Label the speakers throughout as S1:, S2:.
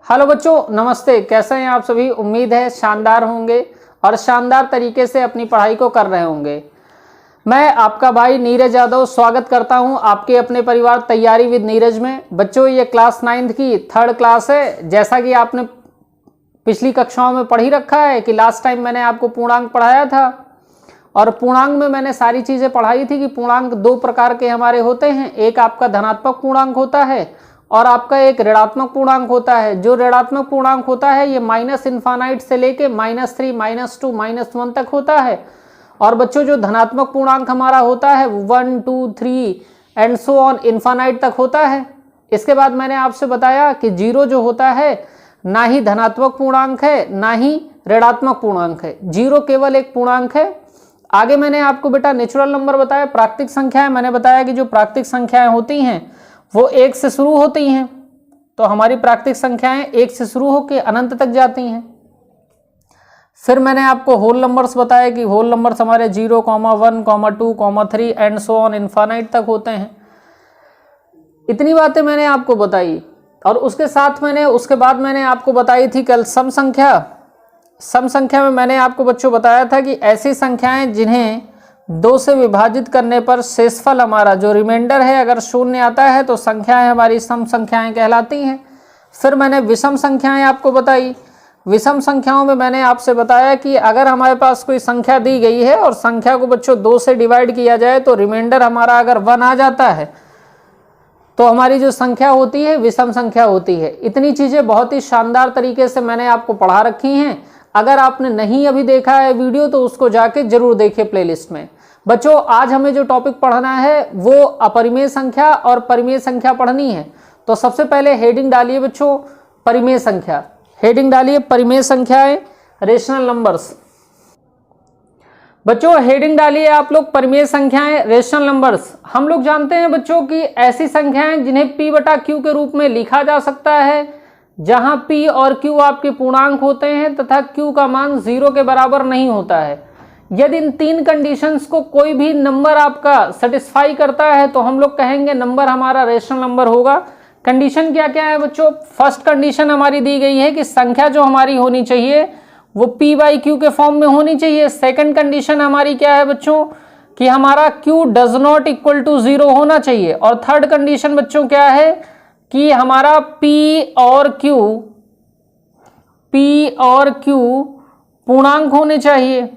S1: Hello बच्चों, नमस्ते। कैसे हैं आप सभी? उम्मीद है शानदार होंगे और शानदार तरीके से अपनी पढ़ाई को कर रहे होंगे। मैं आपका भाई नीरज यादव स्वागत करता हूं आपके अपने परिवार तैयारी विद नीरज में। बच्चों, ये क्लास 9th की 3rd क्लास है। जैसा कि आपने पिछली कक्षाओं में पढ़ ही रखा है कि लास्ट टाइम मैंने आपको पूर्णांक पढ़ाया था और पूर्णांक में मैंने सारी चीज़ें पढ़ाई थी कि पूर्णांक 2 प्रकार के हमारे होते हैं। एक आपका धनात्मक पूर्णांक होता है और आपका एक ऋणात्मक पूर्णांक होता है। जो ऋणात्मक पूर्णांक होता है ये -इनफाइनाइट से लेके -3, -2, -1 तक होता है। और बच्चों, जो धनात्मक पूर्णांक हमारा होता है 1, 2, 3 एंड सो ऑन इनफाइनाइट तक होता है। इसके बाद मैंने आपसे बताया कि 0 जो होता है ना ही धनात्मक पूर्णांक है ना ही ऋणात्मक पूर्णांक है। 0 केवल एक पूर्णांक है। आगे मैंने आपको बेटा नेचुरल नंबर बताया, प्राकृतिक संख्याएं। मैंने बताया कि जो प्राकृतिक संख्याएं होती हैं वो 1 से शुरू होती हैं। तो हमारी प्राकृतिक संख्याएं 1 से शुरू होकर अनंत तक जाती हैं। फिर मैंने आपको होल नंबर्स बताया कि होल नंबर्स हमारे 0, 1, 2, 3 एंड सो ऑन इनफाइनाइट तक होते हैं। इतनी बातें मैंने आपको बताई और उसके बाद मैंने आपको बताई थी कल सम संख्या। सम संख्या में मैंने आपको बच्चों बताया था कि ऐसी संख्याएं जिन्हें 2 से विभाजित करने पर शेषफल हमारा जो रिमाइंडर है अगर 0 आता है तो संख्याएं हमारी सम संख्याएं कहलाती हैं। फिर मैंने विषम संख्याएं आपको बताई। विषम संख्याओं में मैंने आपसे बताया कि अगर हमारे पास कोई संख्या दी गई है और संख्या को बच्चों 2 से डिवाइड किया जाए तो रिमाइंडर हमारा अगर 1 आ जाता है तो हमारी जो संख्या होती है विषम संख्या होती है। इतनी चीज़ें बहुत ही शानदार तरीके से मैंने आपको पढ़ा रखी हैं। अगर आपने नहीं अभी देखा है वीडियो तो उसको जाके जरूर देखिए प्लेलिस्ट में। बच्चों, आज हमें जो टॉपिक पढ़ना है वो अपरिमेय संख्या और परिमेय संख्या पढ़नी है। तो सबसे पहले हेडिंग डालिए बच्चों परिमेय संख्या। हेडिंग डालिए परिमेय संख्याएं, रेशनल नंबर्स। बच्चों हेडिंग डालिए आप लोग परिमेय संख्याएं, रेशनल नंबर्स। हम लोग जानते हैं बच्चों कि ऐसी संख्याएं जिन्हें P/Q के रूप में लिखा जा सकता है, जहां P और Q आपके पूर्णांक होते हैं तथा Q का मान 0 के बराबर नहीं होता है। यदि इन 3 कंडीशंस को कोई भी नंबर आपका सेटिस्फाई करता है तो हम लोग कहेंगे नंबर हमारा रेशनल नंबर होगा। कंडीशन क्या क्या है बच्चों? फर्स्ट कंडीशन हमारी दी गई है कि संख्या जो हमारी होनी चाहिए वो P/Q के फॉर्म में होनी चाहिए। सेकंड कंडीशन हमारी क्या है बच्चों? कि हमारा Q does not equal to 0 होना चाहिए। और थर्ड कंडीशन बच्चों क्या है? कि हमारा P और Q पूर्णांक होने चाहिए।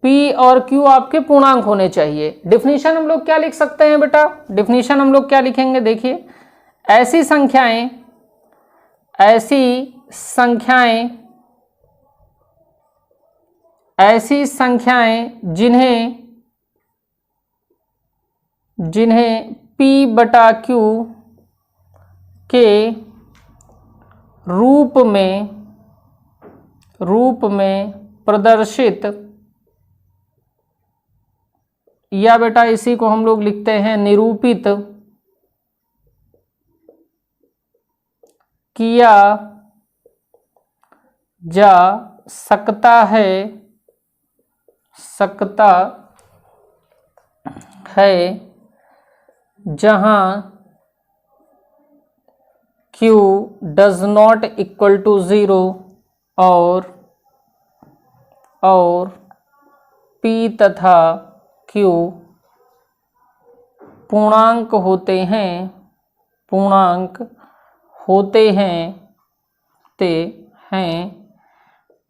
S1: P और Q आपके पूर्णांक होने चाहिए। डिफिनीशन हम लोग क्या लिख सकते हैं बेटा? डिफिनीशन हम लोग क्या लिखेंगे? देखिए, ऐसी संख्याएं जिन्हें P/Q के रूप में प्रदर्शित, या बेटा इसी को हम लोग लिखते हैं निरूपित किया जा सकता है जहां Q does not equal to 0 और P तथा Q पूर्णांक होते हैं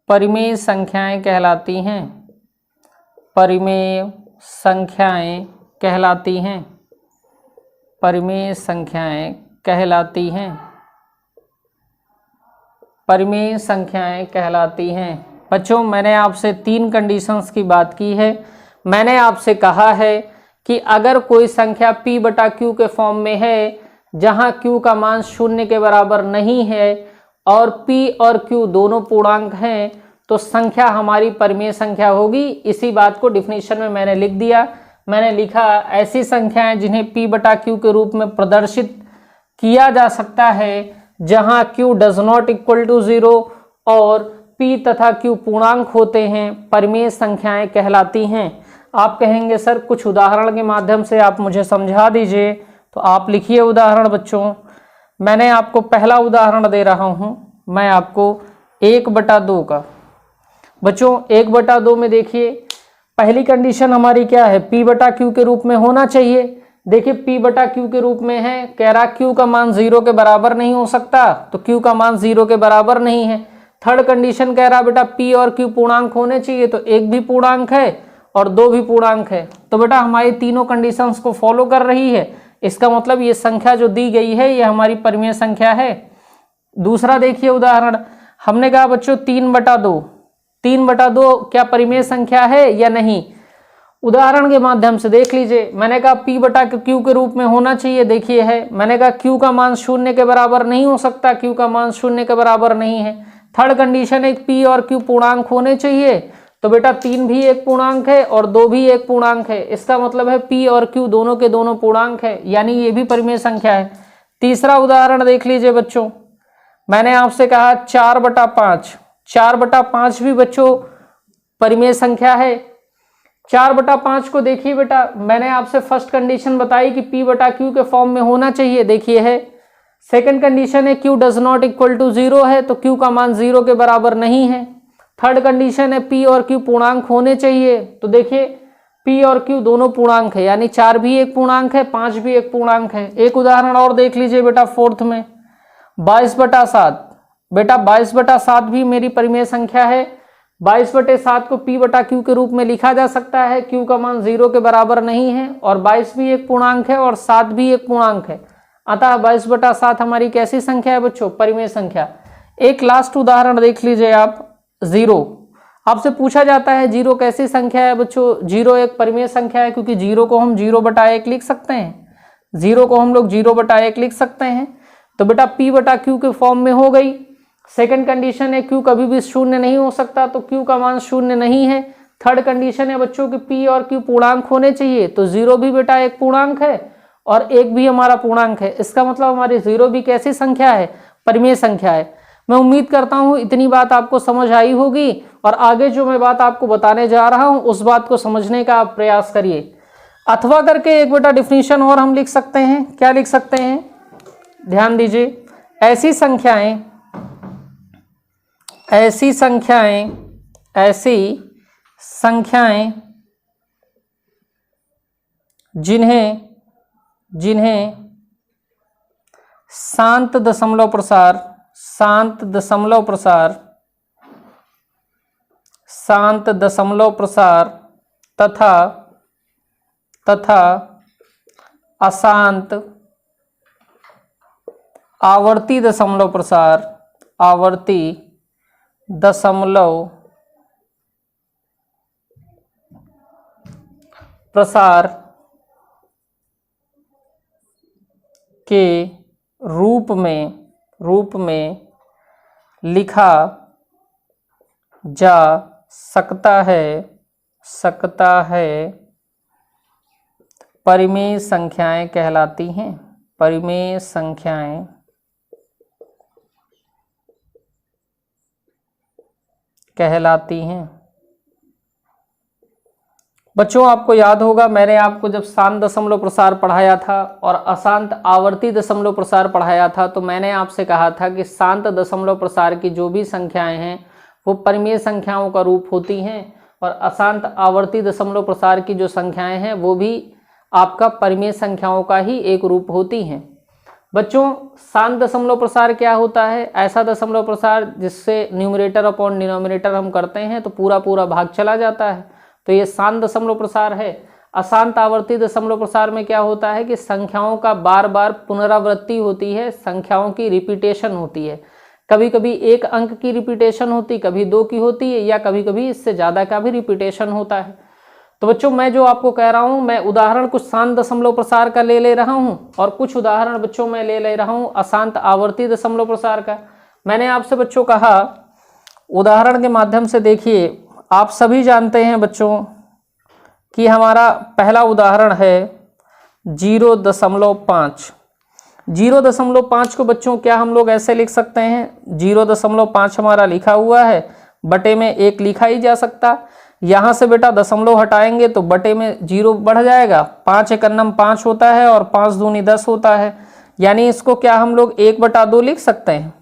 S1: परिमेय संख्याएं कहलाती हैं। परिमेय संख्याएं कहलाती हैं। बच्चों, मैंने आपसे 3 कंडीशंस की बात की है। मैंने आपसे कहा है कि अगर कोई संख्या P/Q के फॉर्म में है जहां Q का मान 0 के बराबर नहीं है और P और Q दोनों पूर्णांक हैं तो संख्या हमारी परिमेय संख्या होगी। इसी बात को डिफिनीशन में मैंने लिख दिया। मैंने लिखा ऐसी संख्याएं जिन्हें P/Q के रूप में प्रदर्शित किया जा सकता है जहां Q does not equal to 0 और P तथा Q पूर्णांक होते हैं, परिमेय संख्याएं कहलाती हैं। आप कहेंगे सर कुछ उदाहरण के माध्यम से आप मुझे समझा दीजिए, तो आप लिखिए उदाहरण बच्चों। मैंने आपको पहला उदाहरण दे रहा हूं, मैं आपको 1/2 का। बच्चों 1/2 में देखिए पहली कंडीशन हमारी क्या है, P/Q के रूप में होना चाहिए। देखिए P/Q के रूप में है, कह रहा Q का मान 0 के बराबर नहीं हो सकता, तो Q का मान 0 के बराबर नहीं है। थर्ड कंडीशन कह रहा बेटा P और Q पूर्णांक होने चाहिए, तो एक भी पूर्णांक है और दो भी पूर्णांक है। तो बेटा हमारी तीनों कंडीशंस को फॉलो कर रही है, इसका मतलब ये संख्या जो दी गई है ये हमारी परिमेय संख्या है। दूसरा देखिए उदाहरण, हमने कहा बच्चों 3/2, 3/2 क्या परिमेय संख्या है या नहीं। उदाहरण के माध्यम से देख लीजिए, मैंने कहा P/Q के रूप में होना चाहिए, देखिए है। मैंने कहा Q का मान 0 के बराबर नहीं हो सकता, Q का मान 0 के बराबर नहीं है। थर्ड कंडीशन है P और Q पूर्णांक होने चाहिए, तो बेटा 3 भी एक पूर्णांक है और 2 भी एक पूर्णांक है, इसका मतलब है P और Q दोनों के दोनों पूर्णांक है, यानी ये भी परिमेय संख्या है। तीसरा उदाहरण देख लीजिए बच्चों, मैंने आपसे कहा 4/5, 4/5 भी बच्चों परिमेय संख्या है। 4/5 को देखिए बेटा, मैंने आपसे फर्स्ट कंडीशन बताई कि P/Q के फॉर्म में होना चाहिए, देखिए है। सेकंड कंडीशन है Q does not equal to 0 है, तो Q का मान 0 के बराबर नहीं है। थर्ड कंडीशन है P और Q पूर्णांक होने चाहिए, तो देखिए P और Q दोनों पूर्णांक है, यानी 4 भी एक पूर्णांक है, 5 भी एक पूर्णांक है। एक उदाहरण और देख लीजिए बेटा फोर्थ में 22/7, बेटा 22/7 भी मेरी परिमेय संख्या है। 22/7 को P/Q के रूप में लिखा जा सकता है, Q का मान 0 के बराबर नहीं है और 22 भी एक पूर्णांक है और 7 भी एक पूर्णांक है, अतः 22/7 हमारी कैसी संख्या है बच्चों, परिमेय संख्या। एक लास्ट उदाहरण देख लीजिए आप, 0। आपसे पूछा जाता है 0 कैसी संख्या है बच्चों। 0 एक परिमेय संख्या है, क्योंकि 0 को हम 0/1 लिख सकते हैं, 0 को हम लोग 0/1 लिख सकते हैं, तो बेटा P/Q के फॉर्म में हो गई। सेकंड कंडीशन है Q कभी भी 0 नहीं हो सकता, तो Q का मान 0 नहीं है। थर्ड कंडीशन है बच्चों कि P और Q पूर्णांक होने चाहिए, तो 0 भी बेटा एक पूर्णांक है और 1 भी हमारा पूर्णांक है, इसका मतलब हमारी 0 भी कैसी संख्या है, परिमेय संख्या है। मैं उम्मीद करता हूं इतनी बात आपको समझ आई होगी और आगे जो मैं बात आपको बताने जा रहा हूं उस बात को समझने का आप प्रयास करिए। अथवा करके एक बेटा डिफिनीशन और हम लिख सकते हैं, क्या लिख सकते हैं, ध्यान दीजिए। ऐसी संख्याएं जिन्हें शांत दशमलव प्रसार तथा अशांत आवर्ती दशमलव प्रसार के रूप में लिखा जा सकता है परिमेय संख्याएं कहलाती हैं। परिमेय संख्याएं कहलाती हैं। बच्चों आपको याद होगा मैंने आपको जब शांत दशमलव प्रसार पढ़ाया था और अशांत आवर्ती दशमलव प्रसार पढ़ाया था, तो मैंने आपसे कहा था कि शांत दशमलव प्रसार की जो भी संख्याएं हैं वो परिमेय संख्याओं का रूप होती हैं और अशांत आवर्ती दशमलव प्रसार की जो संख्याएं हैं वो भी आपका परिमेय संख्याओं का ही एक रूप होती हैं। बच्चों शांत दशमलव प्रसार क्या होता है, ऐसा दशमलव प्रसार जिससे न्यूमरेटर अपॉन डिनोमिनेटर हम करते हैं तो पूरा पूरा भाग चला जाता है, तो ये शांत दशमलव प्रसार है। अशांत आवर्ती दशमलव प्रसार में क्या होता है कि संख्याओं का बार बार पुनरावृत्ति होती है, संख्याओं की रिपीटेशन होती है। कभी कभी एक अंक की रिपीटेशन होती, कभी 2 की होती है या कभी कभी इससे ज़्यादा का भी रिपीटेशन होता है। तो बच्चों मैं जो आपको कह रहा हूँ, मैं उदाहरण कुछ शांत दशमलव प्रसार का ले रहा हूँ और कुछ उदाहरण बच्चों मैं ले रहा हूँ अशांत आवर्ती दशमलव प्रसार का। मैंने आपसे बच्चों कहा उदाहरण के माध्यम से देखिए, आप सभी जानते हैं बच्चों कि हमारा पहला उदाहरण है 0.5। 0.5 को बच्चों क्या हम लोग ऐसे लिख सकते हैं, 0.5 हमारा लिखा हुआ है, बटे में 1 लिखा ही जा सकता। यहाँ से बेटा दशमलव हटाएंगे तो बटे में 0 बढ़ जाएगा, 5 × 1 = 5 होता है और 5 × 2 = 10 होता है। यानी इसको क्या हम लोग 1/2 लिख सकते हैं?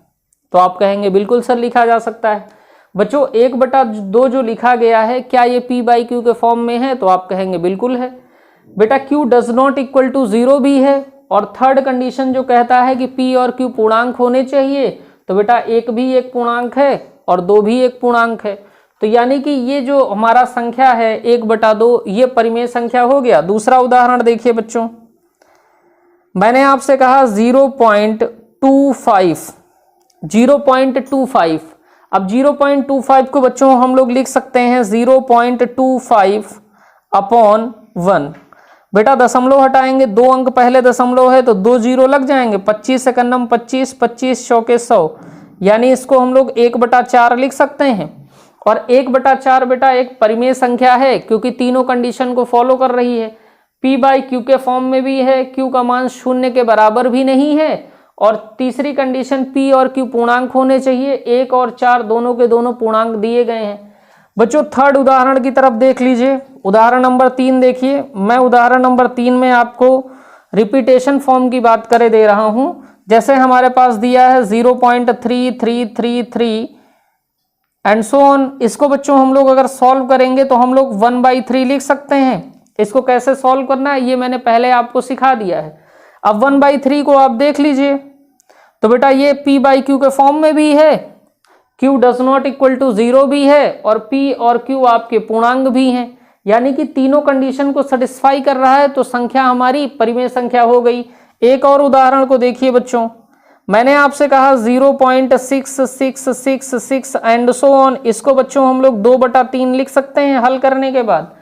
S1: तो आप कहेंगे बिल्कुल सर लिखा जा सकता है। बच्चों 1/2 जो लिखा गया है क्या ये P/Q के फॉर्म में है? तो आप कहेंगे बिल्कुल है। बेटा Q does not equal to 0 भी है, और थर्ड कंडीशन जो कहता है कि P और Q पूर्णांक होने चाहिए, तो बेटा 1 भी एक पूर्णांक है और 2 भी एक पूर्णांक है। तो यानी कि ये जो हमारा संख्या है 1/2 ये परिमेय संख्या हो गया। दूसरा उदाहरण देखिए बच्चों, मैंने आपसे कहा 0.25 0.25। अब 0.25 को बच्चों हम लोग लिख सकते हैं 0.25/1। बेटा दशमलव हटाएंगे, 2 अंक पहले दशमलव है तो 2 जीरो लग जाएंगे, 25 एकन्नम 25, 25 चौके 100, यानी इसको हम लोग 1/4 लिख सकते हैं। और 1/4 बेटा एक परिमेय संख्या है क्योंकि तीनों कंडीशन को फॉलो कर रही है। P/Q के फॉर्म में भी है, Q का मान 0 के बराबर भी नहीं है, और तीसरी कंडीशन P और Q पूर्णांक होने चाहिए। 1 और 4 दोनों के दोनों पूर्णांक दिए गए हैं। बच्चों थर्ड उदाहरण की तरफ देख लीजिए, उदाहरण नंबर 3 देखिए। मैं उदाहरण नंबर 3 में आपको रिपीटेशन फॉर्म की बात करे दे रहा हूं। जैसे हमारे पास दिया है 0.3333 एंड सो ऑन। इसको बच्चों हम लोग अगर सॉल्व करेंगे तो हम लोग 1/3 लिख सकते हैं। इसको कैसे सॉल्व करना है ये मैंने पहले आपको सिखा दिया है। अब 1/3 को आप देख लीजिए, तो बेटा ये P/Q के फॉर्म में भी है, Q does not equal to 0 भी है, और P और Q आपके पूर्णांक भी हैं, यानी कि तीनों कंडीशन को सेटिस्फाई कर रहा है, तो संख्या हमारी परिमेय संख्या हो गई। एक और उदाहरण को देखिए बच्चों, मैंने आपसे कहा 0.6666 एंड सो ऑन। इसको बच्चों हम लोग 2/3 लिख सकते हैं हल करने के बाद।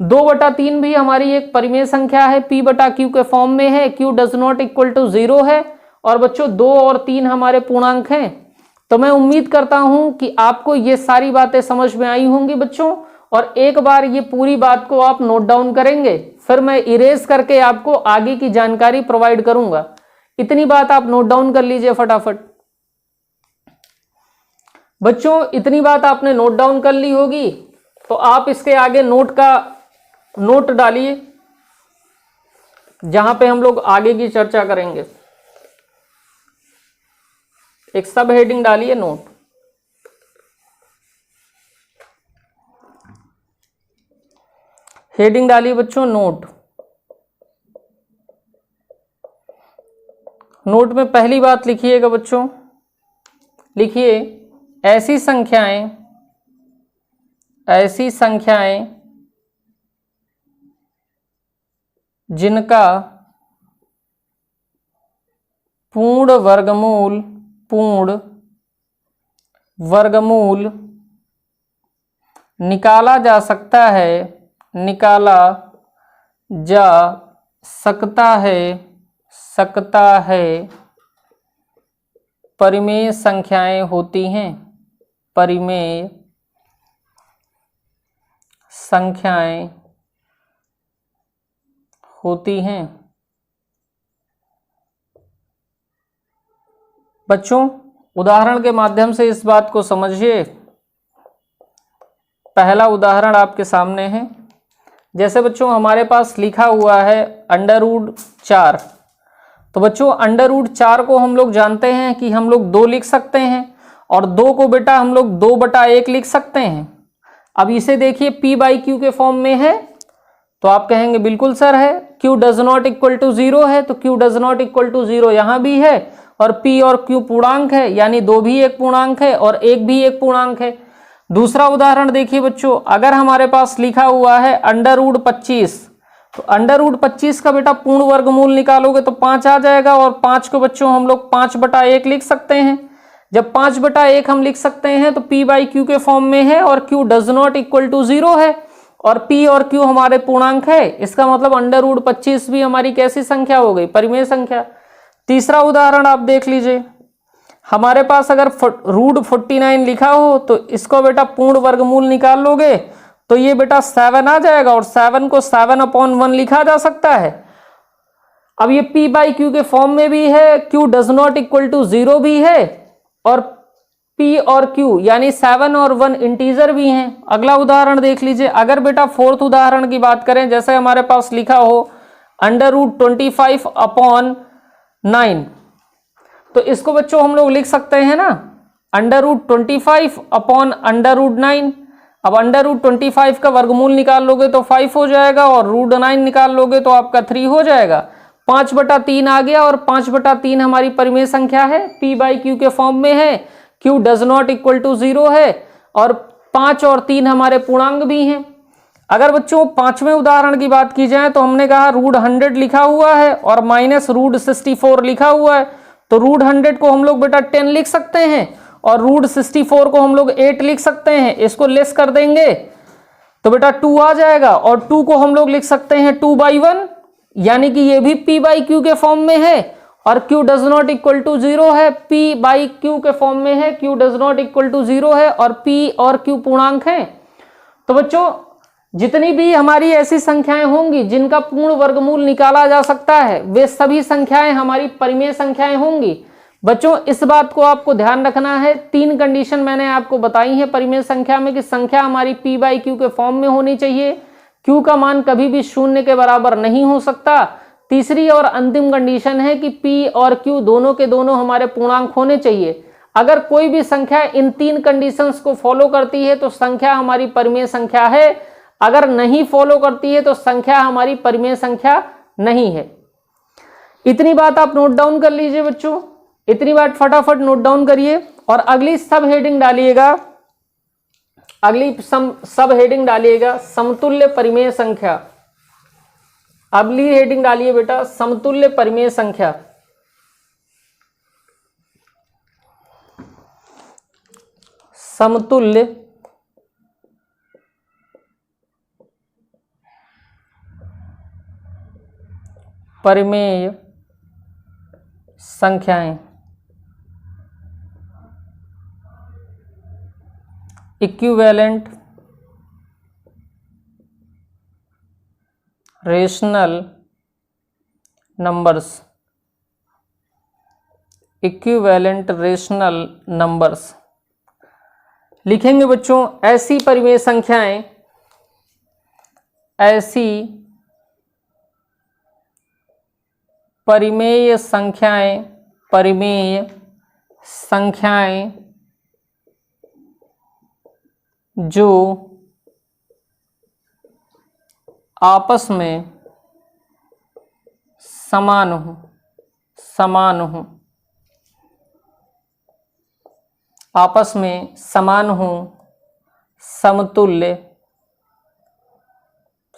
S1: 2/3 भी हमारी एक परिमेय संख्या है, P/Q के फॉर्म में है, Q does not equal to 0 है, और बच्चों 2 और 3 हमारे पूर्णांक हैं। तो मैं उम्मीद करता हूं कि आपको ये सारी बातें समझ में आई होंगी बच्चों, और एक बार ये पूरी बात को आप नोट डाउन करेंगे, फिर मैं इरेज करके आपको आगे की जानकारी प्रोवाइड करूंगा। इतनी बात आप नोट डाउन कर लीजिए फटाफट। बच्चों इतनी बात आपने नोट डाउन कर ली होगी, तो आप इसके आगे नोट डालिए जहां पे हम लोग आगे की चर्चा करेंगे। एक सब हेडिंग डालिए नोट। हेडिंग डालिए बच्चों नोट। नोट में पहली बात लिखिएगा बच्चों, लिखिए ऐसी संख्याएं जिनका पूर्ण वर्गमूल निकाला जा सकता है परिमेय संख्याएं होती हैं। परिमेय संख्याएं होती हैं। बच्चों उदाहरण के माध्यम से इस बात को समझिए। पहला उदाहरण आपके सामने है। जैसे बच्चों हमारे पास लिखा हुआ है √4। तो बच्चों √4 को हम लोग जानते हैं कि हम लोग 2 लिख सकते हैं, और 2 को बेटा हम लोग 2/1 लिख सकते हैं। अब इसे देखिए P/Q के फॉर्म में है, तो आप कहेंगे बिल्कुल सर है। Q does not equal to 0 है, तो Q does not equal to 0 यहां भी है, और P और Q पूर्णांक है, यानी 2 भी एक पूर्णांक है और 1 भी एक पूर्णांक है। दूसरा उदाहरण देखिए बच्चों, अगर हमारे पास लिखा हुआ है √25, तो √25 का बेटा पूर्ण वर्गमूल निकालोगे तो 5 आ जाएगा, और 5 को बच्चों हम लोग 5/1 लिख सकते हैं। जब 5/1 हम लिख सकते हैं तो P/Q के फॉर्म में है, और Q does not equal to 0 है, और P और Q हमारे पूर्णांक है। इसका मतलब √25 भी हमारी कैसी संख्या हो गई? परिमेय संख्या। तीसरा उदाहरण आप देख लीजिए, हमारे पास अगर √49 लिखा हो तो इसको बेटा पूर्ण वर्गमूल निकाल लोगे तो ये बेटा 7 आ जाएगा, और 7 को 7/1 लिखा जा सकता है। अब ये P/Q के फॉर्म में भी है, Q does not equal to 0 भी है, और P और Q यानी 7 और 1 इंटीजर भी हैं। अगला उदाहरण देख लीजिए, अगर बेटा फोर्थ उदाहरण की बात करें, जैसे हमारे पास लिखा हो √25/, 9। तो इसको बच्चों हम लोग लिख सकते हैं ना √25 अपॉन √9। अब √25 का वर्गमूल निकाल लोगे तो 5 हो जाएगा और √9 निकाल लोगे तो आपका 3 हो जाएगा। 5/3 आ गया और 5/3 हमारी परिमेय संख्या है, p/q के फॉर्म में है, q does not equal to 0 है और 5 और 3 हमारे पूर्णांक भी हैं। अगर बच्चों पांचवें उदाहरण की बात की जाए तो हमने कहा √100 लिखा हुआ है और -√64 लिखा हुआ है, तो √100 को हम लोग बेटा 10 लिख सकते हैं और √64 को हम लोग 8 लिख सकते हैं। इसको लेस कर देंगे तो बेटा 2 आ जाएगा और 2 को हम लोग लिख सकते हैं 2/1, यानी कि ये भी p/q के फॉर्म में है और q does not equal to 0 है, p/q के फॉर्म में है, q does not equal to 0 है और p और q पूर्णांक हैं। तो बच्चों जितनी भी हमारी ऐसी संख्याएं होंगी जिनका पूर्ण वर्गमूल निकाला जा सकता है वे सभी संख्याएं हमारी परिमेय संख्याएं होंगी। बच्चों इस बात को आपको ध्यान रखना है, 3 कंडीशन मैंने आपको बताई है परिमेय संख्या में कि संख्या हमारी p/q के फॉर्म में होनी चाहिए, q का मान कभी भी 0 के बराबर नहीं हो सकता। तीसरी और अंतिम कंडीशन है कि p और q दोनों के दोनों हमारे पूर्णांक होने चाहिए। अगर कोई भी संख्या इन 3 कंडीशंस को फॉलो करती है तो संख्या हमारी परिमेय संख्या है, अगर नहीं फॉलो करती है तो संख्या हमारी परिमेय संख्या नहीं है। इतनी बात आप नोट डाउन कर लीजिए बच्चों, इतनी बात फटाफट नोट डाउन करिए और अगली सब हेडिंग डालिएगा, अगली सब हेडिंग डालिएगा समतुल्य परिमेय संख्या। अगली हेडिंग डालिए बेटा समतुल्य परिमेय संख्या। समतुल्य परिमेय संख्याएं। Equivalent rational numbers, equivalent rational numbers लिखेंगे बच्चों। ऐसी परिमेय संख्याएं, ऐसी परिमेय संख्याएं, परिमेय संख्याएं जो आपस में समान हो, समान हो, आपस में समान हो, समतुल्य,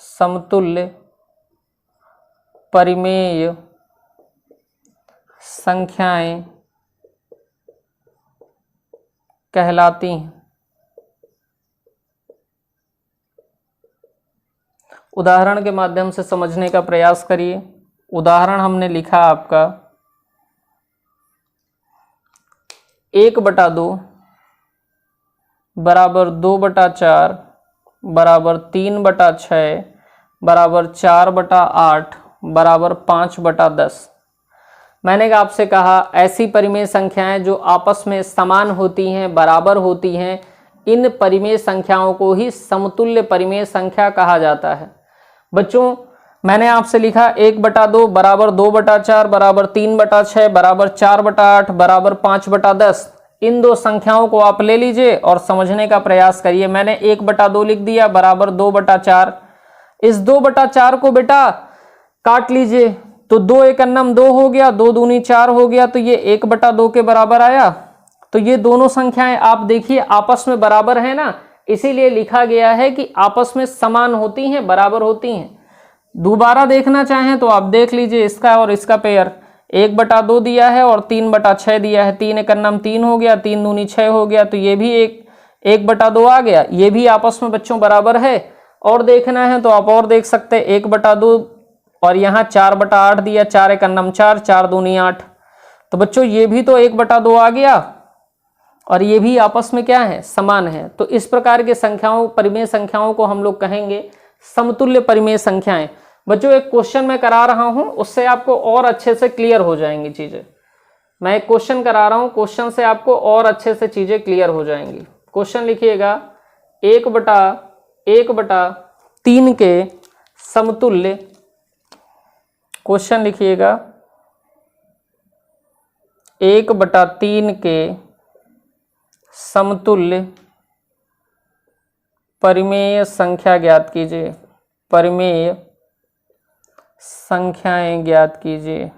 S1: समतुल्य परिमेय संख्याएं कहलाती हैं। उदाहरण के माध्यम से समझने का प्रयास करिए। उदाहरण हमने लिखा आपका 1/2 बराबर 2/4 बराबर 3/6 बराबर 4/8 बराबर 5/10। मैंने आपसे कहा ऐसी परिमेय संख्याएं जो आपस में समान होती हैं, बराबर होती हैं, इन परिमेय संख्याओं को ही समतुल्य परिमेय संख्या कहा जाता है। बच्चों मैंने आपसे लिखा 1/2 बराबर 2/4 बराबर 3/6 बराबर 4/8 बराबर 5/10। इन दो संख्याओं को आप ले लीजिए और समझने का प्रयास करिए। मैंने 1/2 लिख दिया बराबर 2/4। इस 2/4 को बेटा काट लीजिए तो 2 × 2 हो गया, 2 दूनी 4 हो गया, तो ये 1/2 के बराबर आया। तो ये दोनों संख्याएं आप देखिए आपस में बराबर है ना, इसीलिए लिखा गया है कि आपस में समान होती हैं, बराबर होती हैं। दोबारा देखना चाहें तो आप देख लीजिए इसका और इसका पेयर। 1/2 दिया है और 3/6 दिया है, 3 × 3 हो गया, 3 दूनी 6 हो गया, तो ये भी 1/2 आ गया। ये भी आपस में बच्चों बराबर है। और देखना है तो आप और देख सकते हैं 1/2 और यहाँ 4/8 दिया, 4 × 4, 4 दूनी 8, तो बच्चों ये भी तो 1/2 आ गया और ये भी आपस में क्या है, समान है। तो इस प्रकार के संख्याओं, परिमेय संख्याओं को हम लोग कहेंगे समतुल्य परिमेय संख्याएं। बच्चों एक क्वेश्चन मैं करा रहा हूं, उससे आपको और अच्छे से क्लियर हो जाएंगी चीजें। मैं एक क्वेश्चन करा रहा हूं, क्वेश्चन से आपको और अच्छे से चीजें क्लियर हो जाएंगी। क्वेश्चन लिखिएगा 1/3 के समतुल्य, क्वेश्चन लिखिएगा 1/3 के समतुल्य परिमेय संख्या ज्ञात कीजिए। परिमेय संख्याएं ज्ञात कीजिए।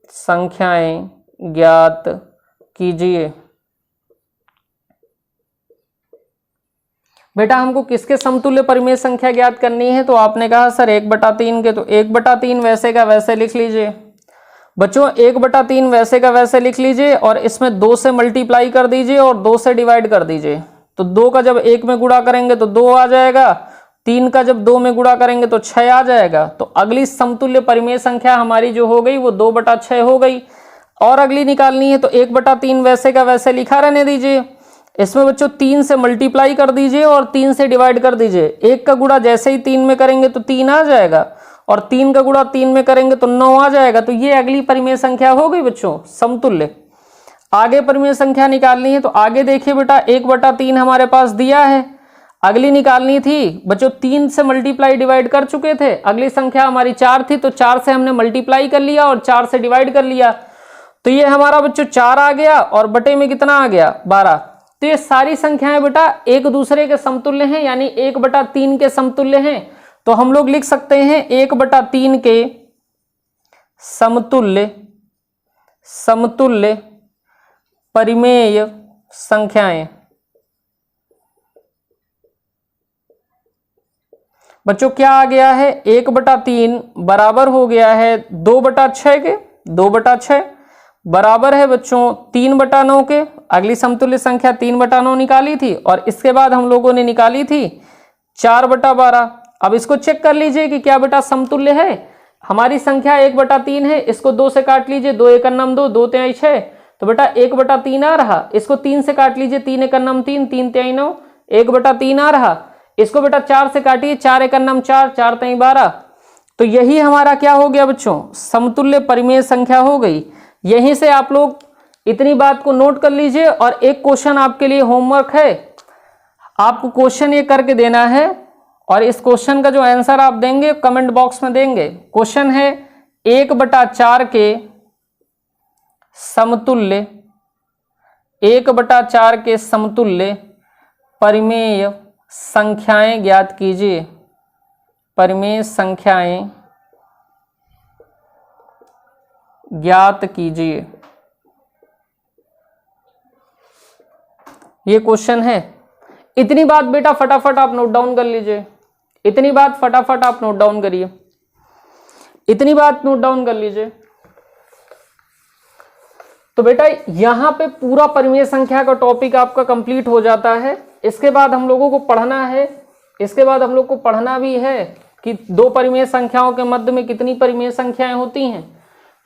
S1: संख्याएं ज्ञात कीजिए। बेटा हमको किसके समतुल्य परिमेय संख्या ज्ञात करनी है? तो आपने कहा सर 1/3 के, तो 1/3 वैसे का वैसे लिख लीजिए। बच्चों 1/3 वैसे का वैसे लिख लीजिए और इसमें 2 से मल्टीप्लाई कर दीजिए और 2 से डिवाइड कर दीजिए। तो 2 का जब 1 में गुणा करेंगे तो 2 आ जाएगा, 3 का जब 2 में गुणा करेंगे तो 6 आ जाएगा। तो अगली समतुल्य परिमेय संख्या हमारी जो हो गई वो 2/6 हो गई। और अगली निकालनी है तो 1/3 वैसे का वैसे लिखा रहने दीजिए। इसमें बच्चों 3 से मल्टीप्लाई कर दीजिए और 3 से डिवाइड कर दीजिए। 1 का गुणा जैसे ही 3 में करेंगे तो 3 आ जाएगा और 3 का गुणा 3 में करेंगे तो 9 आ जाएगा। तो ये अगली परिमेय संख्या हो गई बच्चों समतुल्य। आगे परिमेय संख्या निकालनी है तो आगे देखिए बेटा 1/3 हमारे पास दिया है। अगली निकालनी थी बच्चों, 3 से मल्टीप्लाई डिवाइड कर चुके थे। अगली संख्या हमारी 4 थी तो 4 से हमने मल्टीप्लाई कर लिया और 4 से डिवाइड कर लिया। तो ये हमारा बच्चों 4 आ गया और बटे में कितना आ गया 12। तो ये सारी संख्याएं बेटा एक दूसरे के समतुल्य हैं, यानी 1/3 के समतुल्य हैं। तो हम लोग लिख सकते हैं 1/3 के समतुल्य परिमेय संख्याएं। बच्चों क्या आ गया है? 1/3 बराबर हो गया है 2/6 के। 2/6 बराबर है बच्चों 3/9 के। अगली समतुल्य संख्या 3/9 निकाली थी और इसके बाद हम लोगों ने निकाली थी 4/12। अब इसको चेक कर लीजिए कि क्या बेटा समतुल्य है। हमारी संख्या 1/3 है, इसको 2 से काट लीजिए, 2 × 9 2, 2 × 3 6, तो बेटा 1/3 आ रहा। इसको 3 से काट लीजिए, 3 × 9 3, 3 × 3 9, 1/3 आ रहा। इसको बेटा 4 से काटिए, 4 × 9 4, 4 × 3 12। तो यही हमारा क्या हो गया बच्चों? समतुल्य परिमेय संख्या हो गई। यहीं से आप लोग इतनी बात को नोट कर लीजिए। और एक क्वेश्चन आपके लिए होमवर्क है, आपको क्वेश्चन ये करके देना है और इस क्वेश्चन का जो आंसर आप देंगे कमेंट बॉक्स में देंगे। क्वेश्चन है 1/4 के समतुल्य 1/4 के समतुल्य परिमेय संख्याएं ज्ञात कीजिए। परिमेय संख्याएं ज्ञात कीजिए। ये क्वेश्चन है। इतनी बात बेटा फटाफट आप नोट डाउन कर लीजिए। इतनी बात फटाफट आप नोट डाउन करिए। इतनी बात नोट डाउन कर लीजिए। तो बेटा यहां पे पूरा परिमेय संख्या का टॉपिक आपका कंप्लीट हो जाता है। इसके बाद हम लोगों को पढ़ना है, इसके बाद हम लोग को पढ़ना भी है कि दो परिमेय संख्याओं के मध्य में कितनी परिमेय संख्याएं होती हैं।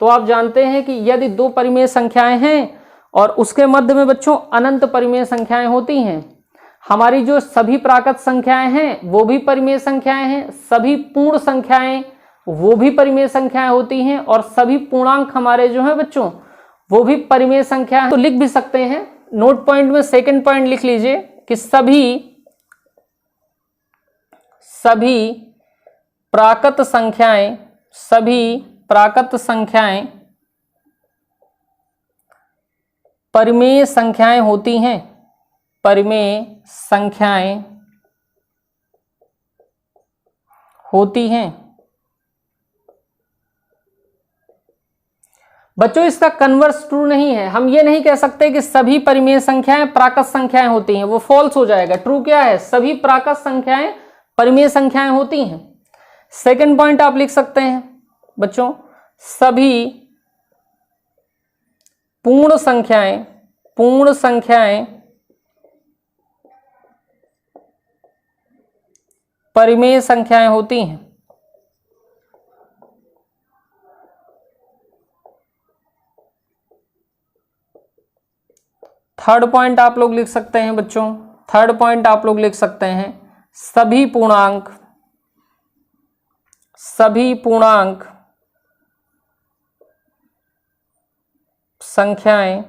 S1: तो आप जानते हैं कि यदि दो परिमेय संख्याएं हैं और उसके मध्य में बच्चों अनंत परिमेय संख्याएं होती हैं। हमारी जो सभी प्राकृत संख्याएं हैं वो भी परिमेय संख्याएं हैं, सभी पूर्ण संख्याएं वो भी परिमेय संख्याएं होती हैं और सभी पूर्णांक हमारे जो है बच्चों वो भी परिमेय संख्या है। तो लिख भी सकते हैं, नोट पॉइंट में सेकंड पॉइंट लिख लीजिए कि सभी प्राकृत संख्याएं परिमेय संख्याएं होती हैं। परिमेय संख्याएं होती हैं। बच्चों इसका कन्वर्स ट्रू नहीं है। हम ये नहीं कह सकते कि सभी परिमेय संख्याएं प्राकृत संख्याएं होती हैं, वो फॉल्स हो जाएगा। ट्रू क्या है? सभी प्राकृत संख्याएं परिमेय संख्याएं होती हैं। सेकंड पॉइंट आप लिख सकते हैं बच्चों, सभी पूर्ण संख्याएं परिमेय संख्याएं होती हैं। थर्ड पॉइंट आप लोग लिख सकते हैं बच्चों, थर्ड पॉइंट आप लोग लिख सकते हैं सभी पूर्णांक संख्याएं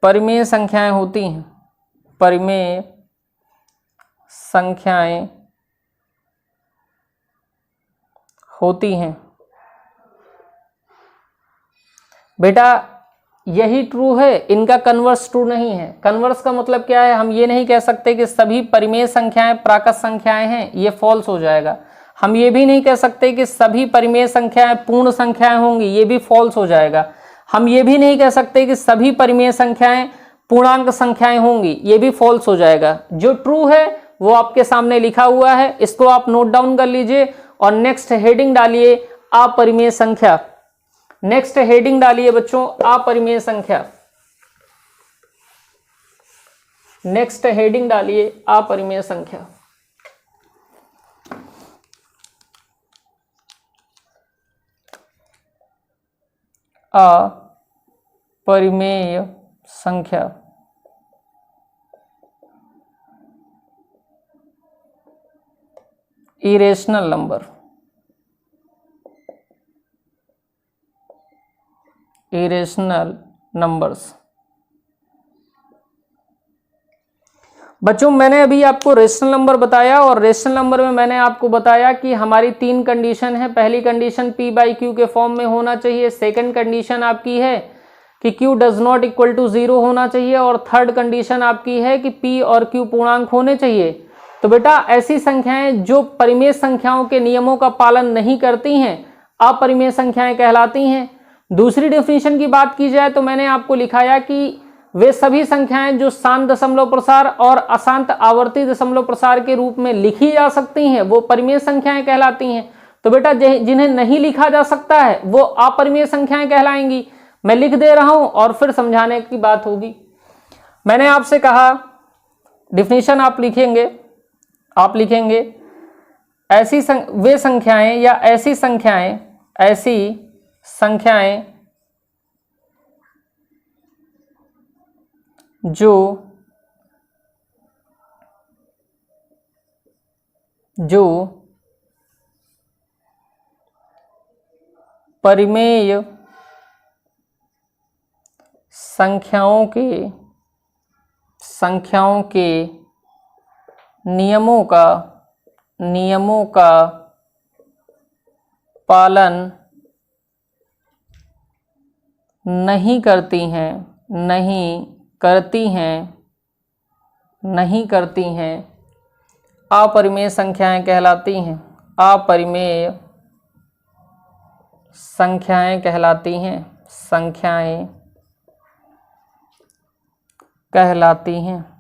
S1: परिमेय संख्याएं होती हैं। परिमेय संख्याएं होती हैं। बेटा यही ट्रू है, इनका कन्वर्स ट्रू नहीं है। कन्वर्स का मतलब क्या है, हम ये नहीं कह सकते कि सभी परिमेय संख्याएं प्राकृत संख्याएं हैं, ये फॉल्स हो जाएगा। हम ये भी नहीं कह सकते कि सभी परिमेय संख्याएं पूर्ण संख्याएं होंगी, ये भी फॉल्स हो जाएगा। हम ये भी नहीं कह सकते कि सभी परिमेय संख्याएं पूर्णांक संख्याएं होंगी, ये भी फॉल्स हो जाएगा। जो ट्रू है वो आपके सामने लिखा हुआ है, इसको आप नोट डाउन कर लीजिए और नेक्स्ट हेडिंग डालिए अपरिमेय संख्या। नेक्स्ट हेडिंग डालिए बच्चों अपरिमेय संख्या। नेक्स्ट हेडिंग डालिए अपरिमेय संख्या। अपरिमेय संख्या। Irrational number. Irrational numbers. बच्चों मैंने अभी आपको रेशनल नंबर बताया और रेशनल नंबर में मैंने आपको बताया कि हमारी 3 कंडीशन है। पहली कंडीशन p/q के फॉर्म में होना चाहिए, सेकंड कंडीशन आपकी है कि q does not equal to 0 होना चाहिए और थर्ड कंडीशन आपकी है कि p और q पूर्णांक होने चाहिए। तो बेटा ऐसी संख्याएं जो परिमेय संख्याओं के नियमों का पालन नहीं करती हैं अपरिमेय संख्याएं कहलाती हैं। दूसरी डेफिनेशन की बात की जाए तो मैंने आपको लिखाया कि वे सभी संख्याएं जो शांत दशमलव प्रसार और अशांत आवर्ती दशमलव प्रसार के रूप में लिखी जा सकती हैं वो परिमेय संख्याएं कहलाती हैं। तो बेटा जिन्हें नहीं लिखा जा सकता है वो अपरिमेय संख्याएं कहलाएंगी। मैं लिख दे रहा हूं और फिर समझाने की बात होगी। मैंने आपसे कहा डिफिनेशन आप लिखेंगे वे संख्याएं या ऐसी संख्याएं जो परिमेय संख्याओं के नियमों का पालन नहीं करती हैं अपरिमेय संख्याएं कहलाती हैं। अपरिमेय संख्याएं कहलाती हैं।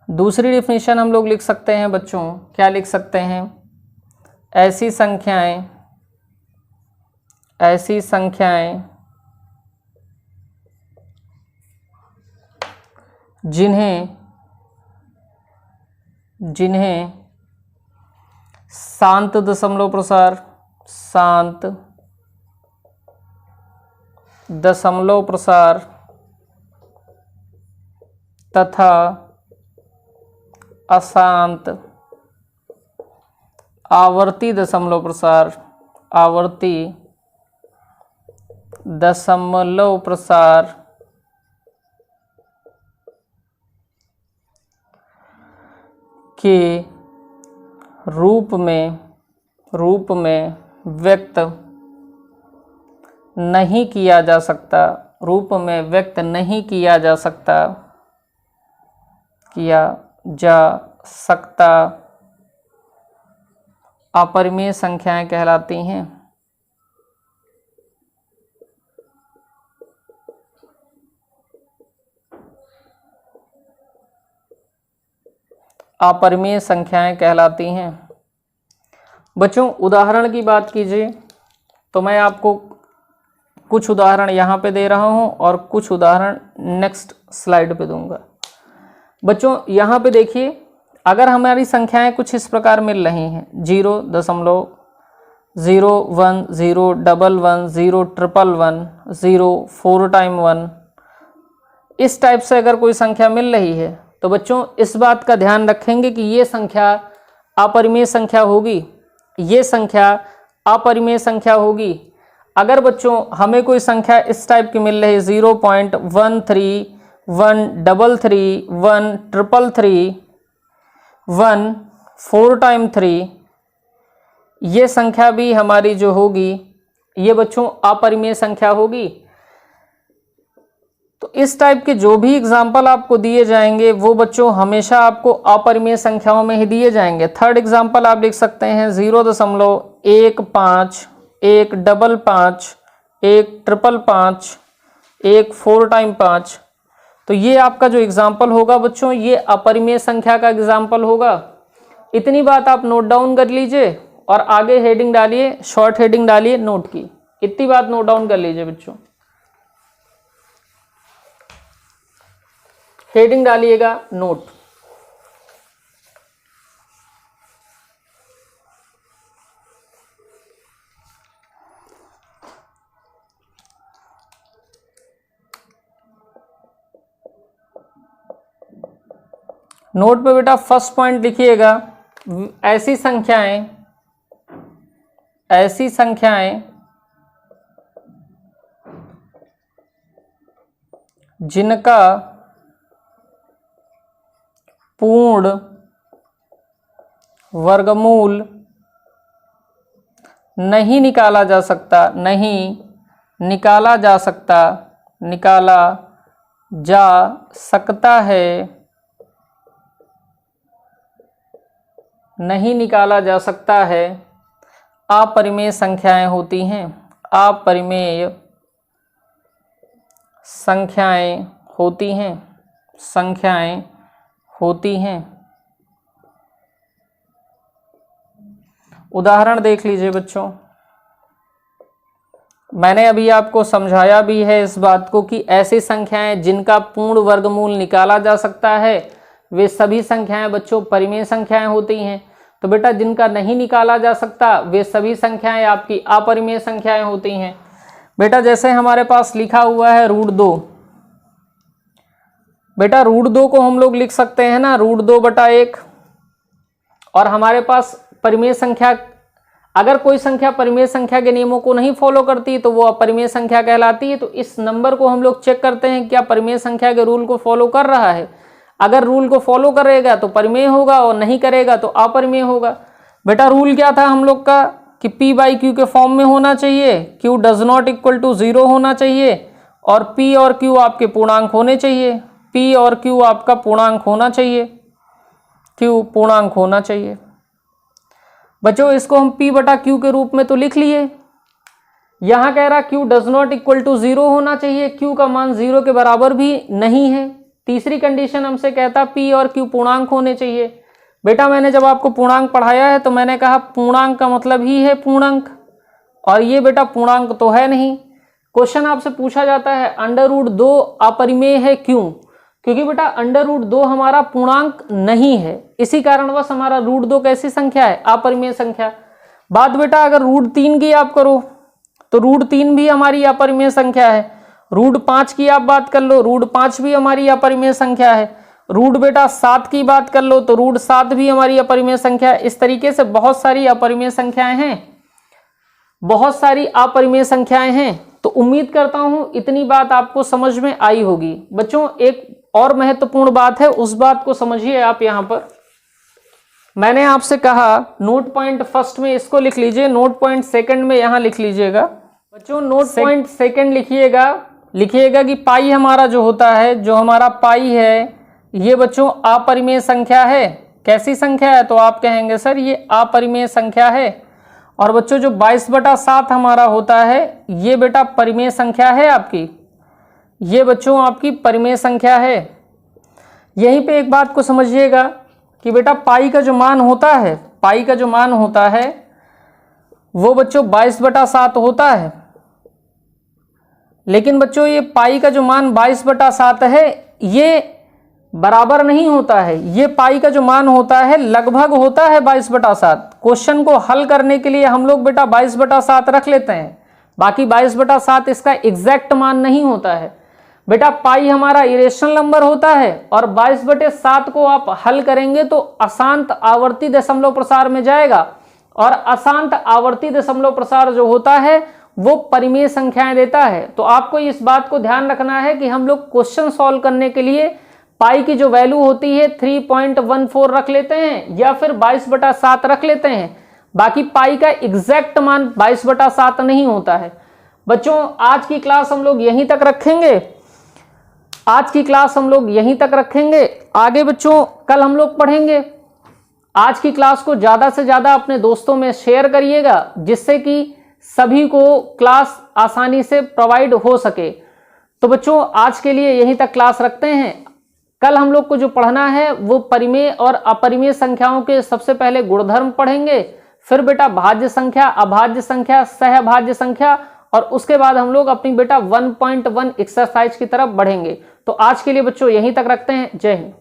S1: दूसरी डेफिनेशन हम लोग लिख सकते हैं बच्चों, क्या लिख सकते हैं, ऐसी संख्याएं जिन्हें शांत दशमलव प्रसार तथा अशांत आवर्ती दशमलव प्रसार के रूप में व्यक्त नहीं किया जा सकता अपरिमेय संख्याएं कहलाती हैं। अपरिमेय संख्याएं कहलाती हैं। बच्चों उदाहरण की बात कीजिए तो मैं आपको कुछ उदाहरण यहाँ पे दे रहा हूँ और कुछ उदाहरण नेक्स्ट स्लाइड पे दूंगा। बच्चों यहाँ पे देखिए, अगर हमारी संख्याएं कुछ इस प्रकार मिल रही हैं 0.01011 011 0 4 टाइम 1, इस टाइप से अगर कोई संख्या मिल रही है तो बच्चों इस बात का ध्यान रखेंगे कि ये संख्या अपरिमेय संख्या होगी, ये संख्या अपरिमेय संख्या होगी। अगर बच्चों हमें कोई संख्या इस टाइप की मिल रही है 0.13 133 133 1 4 टाइम 3, ये संख्या भी हमारी जो होगी ये बच्चों अपरिमेय संख्या होगी। तो इस टाइप के जो भी एग्जाम्पल आपको दिए जाएंगे वो बच्चों हमेशा आपको अपरिमेय संख्याओं में ही दिए जाएंगे। थर्ड एग्जाम्पल आप लिख सकते हैं 0.15, 1.55, 1.555, 1 4 टाइम 5। तो ये आपका जो एग्जाम्पल होगा बच्चों ये अपरिमेय संख्या का एग्जाम्पल होगा। इतनी बात आप नोट डाउन कर लीजिए और आगे हेडिंग डालिए, शॉर्ट हेडिंग डालिए नोट की। इतनी बात नोट डाउन कर लीजिए बच्चों, हेडिंग डालिएगा नोट। नोट पे बेटा फर्स्ट पॉइंट लिखिएगा, ऐसी संख्याएं जिनका पूर्ण वर्गमूल नहीं निकाला जा सकता है, अपरिमेय संख्याएं होती हैं। अपरिमेय संख्याएं होती हैं। उदाहरण देख लीजिए बच्चों, मैंने अभी आपको समझाया भी है इस बात को कि ऐसी संख्याएं जिनका पूर्ण वर्गमूल निकाला जा सकता है वे सभी संख्याएं बच्चों परिमेय संख्याएं होती हैं। तो बेटा जिनका नहीं निकाला जा सकता वे सभी संख्याएं आपकी अपरिमेय संख्याएं होती हैं। बेटा जैसे हमारे पास लिखा हुआ है √2, बेटा √2 को हम लोग लिख सकते हैं ना √2/1। और हमारे पास परिमेय संख्या, अगर कोई संख्या परिमेय संख्या के नियमों को नहीं फॉलो करती तो वो अपरिमेय संख्या कहलाती है। तो इस नंबर को हम लोग चेक करते हैं क्या परिमेय संख्या के रूल को फॉलो कर रहा है। अगर रूल को फॉलो करेगा तो परिमेय होगा और नहीं करेगा तो अपरिमेय होगा। बेटा रूल क्या था हम लोग का कि P/Q के फॉर्म में होना चाहिए, Q does not equal to 0 होना चाहिए और P और Q आपके पूर्णांक होने चाहिए। P और Q आपका पूर्णांक होना चाहिए, Q पूर्णांक होना चाहिए। बच्चों इसको हम P/Q के रूप में तो लिख लिए। यहां कह रहा Q does not equal to 0 होना चाहिए, Q का मान 0 के बराबर भी नहीं है। तीसरी कंडीशन हमसे कहता P और Q पूर्णांक होने चाहिए। बेटा मैंने जब आपको पूर्णांक पढ़ाया है तो मैंने कहा पूर्णांक का मतलब ही है पूर्णांक, और ये बेटा पूर्णांक तो है नहीं। क्वेश्चन आपसे पूछा जाता है √2 अपरिमेय है, क्यों? क्योंकि बेटा √2 हमारा पूर्णांक नहीं है, इसी कारणवश हमारा √2 कैसी संख्या है? अपरिमेय संख्या। बात बेटा अगर √3 की आप करो तो √3 भी हमारी अपरिमेय संख्या है। √5 की आप बात कर लो, √5 भी हमारी अपरिमेय संख्या है। बेटा 7 की बात कर लो तो √7 भी हमारी अपरिमेय संख्या है। इस तरीके से बहुत सारी अपरिमेय संख्याएं हैं। तो उम्मीद करता हूं इतनी बात आपको समझ में आई होगी। बच्चों एक और महत्वपूर्ण बात है, उस बात को समझिए आप। यहां पर मैंने आपसे कहा नोट पॉइंट फर्स्ट में इसको लिख लीजिए, नोट पॉइंट सेकंड में यहां लिख लीजिएगा। बच्चों नोट पॉइंट सेकंड लिखिएगा कि पाई हमारा जो होता है, जो हमारा पाई है ये बच्चों अपरिमेय संख्या है। कैसी संख्या है? तो आप कहेंगे सर ये अपरिमेय संख्या है। और बच्चों जो 22/7 हमारा होता है ये बेटा परिमेय संख्या है आपकी, ये बच्चों आपकी परिमेय संख्या है। यहीं पे एक बात को समझिएगा कि बेटा पाई का जो मान होता है वो बच्चों 22/7 होता है। लेकिन बच्चों ये पाई का जो मान 22/7 है ये बराबर नहीं होता है। ये पाई का जो मान होता है लगभग होता है 22/7। क्वेश्चन को हल करने के लिए हम लोग बेटा 22/7 रख लेते हैं, बाकी 22/7 इसका एग्जैक्ट मान नहीं होता है। बेटा पाई हमारा इरेशनल नंबर होता है और 22/7 को आप हल करेंगे तो अशांत आवर्ती दशमलव प्रसार में जाएगा, और अशांत आवर्ती दशमलव प्रसार जो होता है वो परिमेय संख्याएं देता है। तो आपको इस बात को ध्यान रखना है कि हम लोग क्वेश्चन सॉल्व करने के लिए पाई की जो वैल्यू होती है 3.14 रख लेते हैं या फिर 22/7 रख लेते हैं। बाकी पाई का एग्जैक्ट मान 22/7 नहीं होता है। बच्चों आज की क्लास हम लोग यहीं तक रखेंगे, आज की क्लास हम लोग यहीं तक रखेंगे। आगे बच्चों कल हम लोग पढ़ेंगे। आज की क्लास को ज़्यादा से ज़्यादा अपने दोस्तों में शेयर करिएगा, जिससे कि सभी को क्लास आसानी से प्रोवाइड हो सके। तो बच्चों आज के लिए यहीं तक क्लास रखते हैं। कल हम लोग को जो पढ़ना है वो परिमेय और अपरिमेय संख्याओं के सबसे पहले गुणधर्म पढ़ेंगे, फिर बेटा भाज्य संख्या, अभाज्य संख्या, सहभाज्य संख्या, और उसके बाद हम लोग अपनी बेटा 1.1 एक्सरसाइज की तरफ बढ़ेंगे। तो आज के लिए बच्चों यहीं तक रखते हैं। जय हिंद।